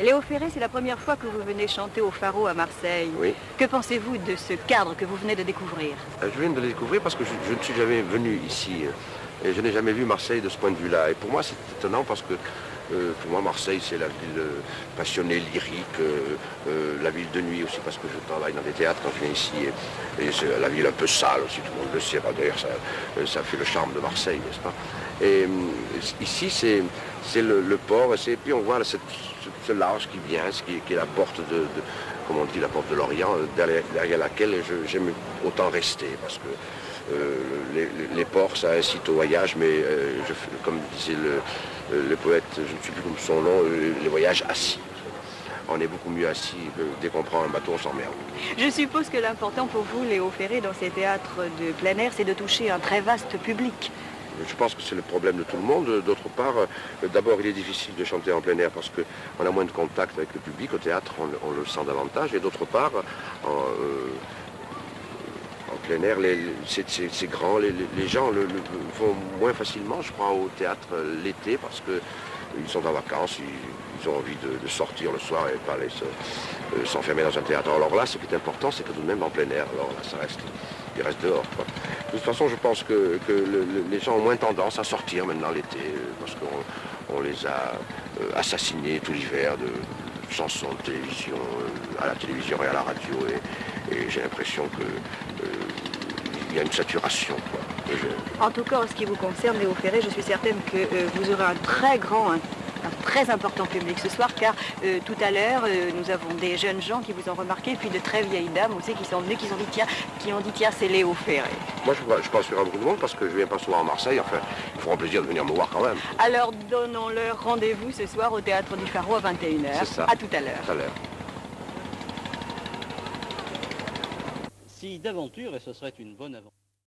Léo Ferré, c'est la première fois que vous venez chanter au Pharaon à Marseille. Oui. Que pensez-vous de ce cadre que vous venez de découvrir? Je viens de le découvrir parce que je ne suis jamais venu ici. Et je n'ai jamais vu Marseille de ce point de vue-là. Et pour moi, c'est étonnant parce que pour moi, Marseille, c'est la ville passionnée, lyrique, la ville de nuit aussi, parce que je travaille dans des théâtres quand je viens ici. Et c'est la ville un peu sale aussi, tout le monde le sait. D'ailleurs, ça fait le charme de Marseille, n'est-ce pas? Et ici, c'est le port, et puis on voit ce large qui vient, qui est la porte comme on dit, la porte de l'Orient, derrière laquelle j'aime autant rester, parce que les ports, ça incite au voyage, mais comme disait le poète, je ne sais plus comme son nom, les voyages assis. On est beaucoup mieux assis, dès qu'on prend un bateau, on s'emmerde. Je suppose que l'important pour vous, Léo Ferré, dans ces théâtres de plein air, c'est de toucher un très vaste public. Je pense que c'est le problème de tout le monde. D'autre part, d'abord, il est difficile de chanter en plein air parce qu'on a moins de contact avec le public. Au théâtre, on le sent davantage. Et d'autre part, en plein air, c'est grand. Les gens le font moins facilement, je crois, au théâtre l'été parce qu'ils sont en vacances. Ils ont envie de sortir le soir et pas aller s'enfermer dans un théâtre. Alors là, ce qui est important, c'est que tout de même en plein air, alors là, ils restent dehors, quoi. De toute façon, je pense que les gens ont moins tendance à sortir maintenant l'été, parce qu'on les a assassinés tout l'hiver de chansons de télévision, à la télévision et à la radio, et j'ai l'impression qu'il y a une saturation, quoi. En tout cas, en ce qui vous concerne, Léo Ferré, je suis certaine que vous aurez un très important public ce soir, car tout à l'heure, nous avons des jeunes gens qui vous ont remarqué, puis de très vieilles dames aussi qui sont venues, qui ont dit tiens, c'est Léo Ferré. Moi, je pense qu'il y aura beaucoup de monde parce que je ne viens pas souvent à Marseille, enfin, ils feront plaisir de venir me voir quand même. Alors, donnons-leur rendez-vous ce soir au Théâtre du Pharaon à 21h. C'est ça. À tout à l'heure. Tout à l'heure. Si d'aventure, et ce serait une bonne aventure.